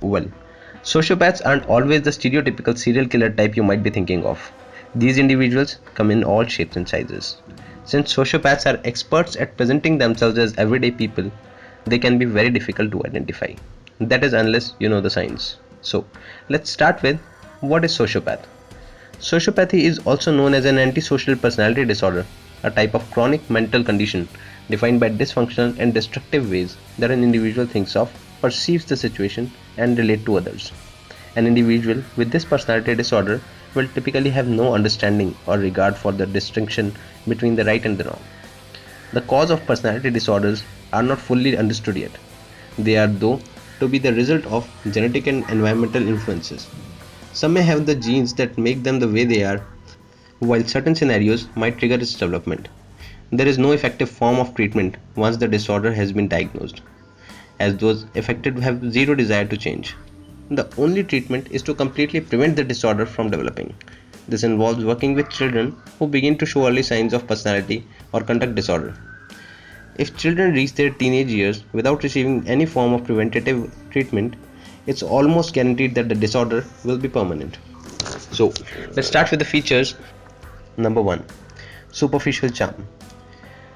Well, sociopaths aren't always the stereotypical serial killer type you might be thinking of. These individuals come in all shapes and sizes. Since sociopaths are experts at presenting themselves as everyday people, they can be very difficult to identify. That is, unless you know the signs. So, let's start with what is sociopath? Sociopathy is also known as an antisocial personality disorder, a type of chronic mental condition defined by dysfunctional and destructive ways that an individual thinks of, perceives the situation, and relate to others. An individual with this personality disorder will typically have no understanding or regard for the distinction between the right and the wrong. The cause of personality disorders are not fully understood yet. They are, though, to be the result of genetic and environmental influences. Some may have the genes that make them the way they are, while certain scenarios might trigger its development. There is no effective form of treatment once the disorder has been diagnosed, as those affected have zero desire to change. The only treatment is to completely prevent the disorder from developing. This involves working with children who begin to show early signs of personality or conduct disorder. If children reach their teenage years without receiving any form of preventative treatment, it's almost guaranteed that the disorder will be permanent. So, let's start with the features. Number 1. Superficial charm.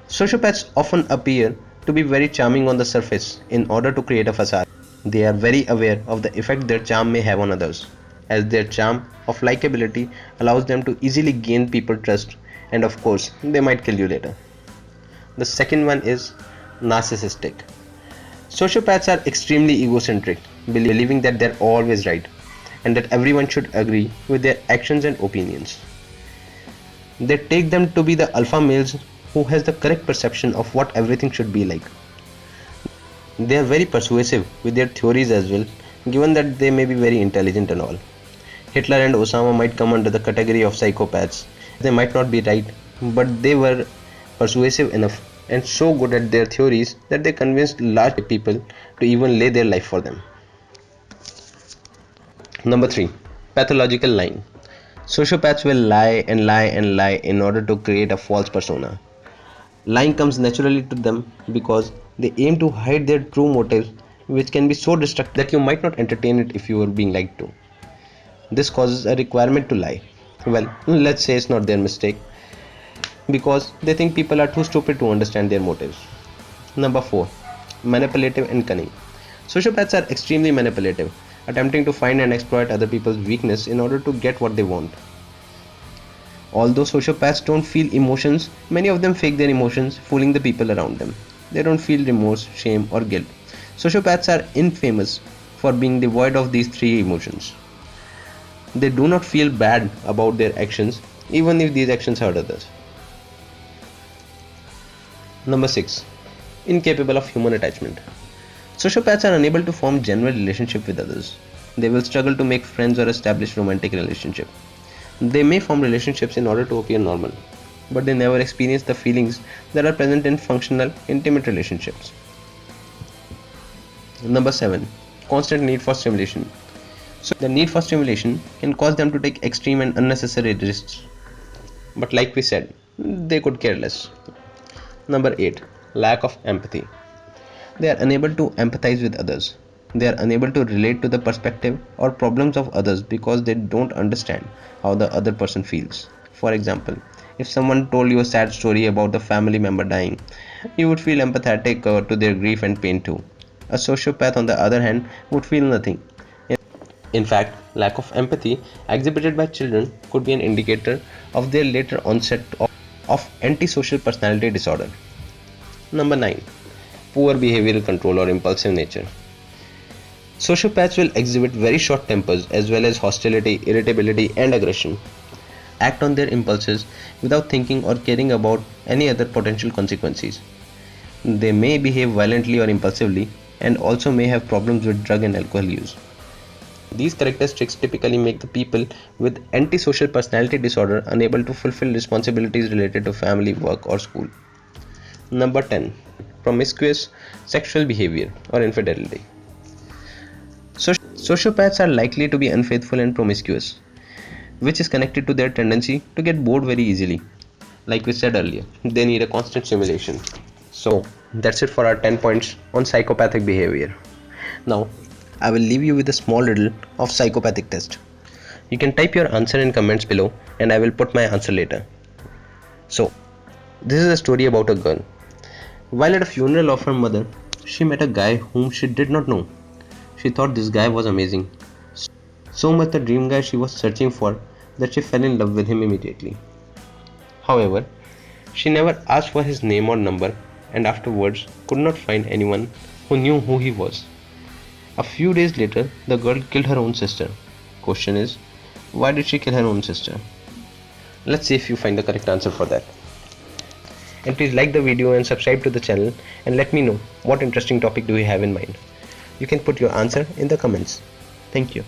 Sociopaths often appear to be very charming on the surface in order to create a facade. They are very aware of the effect their charm may have on others, as their charm of likability allows them to easily gain people's trust, and of course, they might kill you later. The second one is narcissistic. Sociopaths are extremely egocentric, believing that they're always right and that everyone should agree with their actions and opinions. They take them to be the alpha males who has the correct perception of what everything should be like. They are very persuasive with their theories as well, given that they may be very intelligent and all. Hitler and Osama might come under the category of psychopaths. They might not be right, but they were persuasive enough and so good at their theories that they convinced large people to even lay their life for them. Number 3. Pathological lying. Sociopaths will lie and lie and lie in order to create a false persona. Lying comes naturally to them because they aim to hide their true motives, which can be so destructive that you might not entertain it if you were being lied to. This causes a requirement to lie. Well, let's say it's not their mistake, because they think people are too stupid to understand their motives. Number 4. Manipulative and cunning. Sociopaths are extremely manipulative, attempting to find and exploit other people's weakness in order to get what they want. Although sociopaths don't feel emotions, many of them fake their emotions, fooling the people around them. They don't feel remorse, shame, or guilt. Sociopaths are infamous for being devoid of these three emotions. They do not feel bad about their actions, even if these actions hurt others. Number 6. Incapable of human attachment. Sociopaths are unable to form genuine relationship with others. They will struggle to make friends or establish romantic relationship. They may form relationships in order to appear normal, but they never experience the feelings that are present in functional, intimate relationships. Number 7. Constant need for stimulation. So the need for stimulation can cause them to take extreme and unnecessary risks. But like we said, they could care less. Number 8. Lack of empathy. They are unable to empathize with others. They are unable to relate to the perspective or problems of others because they don't understand how the other person feels. For example, if someone told you a sad story about the family member dying, you would feel empathetic to their grief and pain too. A sociopath, on the other hand, would feel nothing. In fact, lack of empathy exhibited by children could be an indicator of their later onset of antisocial personality disorder. Number 9. Poor behavioral control or impulsive nature. Sociopaths will exhibit very short tempers as well as hostility, irritability, and aggression. Act on their impulses without thinking or caring about any other potential consequences. They may behave violently or impulsively and also may have problems with drug and alcohol use. These characteristics typically make the people with antisocial personality disorder unable to fulfill responsibilities related to family, work, or school. Number 10. Promiscuous sexual behavior or infidelity. Sociopaths are likely to be unfaithful and promiscuous, which is connected to their tendency to get bored very easily. Like we said earlier, they need a constant stimulation. So that's it for our 10 points on psychopathic behavior. Now, I will leave you with a small riddle of psychopathic test. You can type your answer in comments below and I will put my answer later. So, this is a story about a girl. While at a funeral of her mother, she met a guy whom she did not know. She thought this guy was amazing. So much the dream guy she was searching for that she fell in love with him immediately. However, she never asked for his name or number and afterwards could not find anyone who knew who he was. A few days later, the girl killed her own sister. Question is, why did she kill her own sister? Let's see if you find the correct answer for that. And please like the video and subscribe to the channel and let me know what interesting topic do you have in mind. You can put your answer in the comments. Thank you.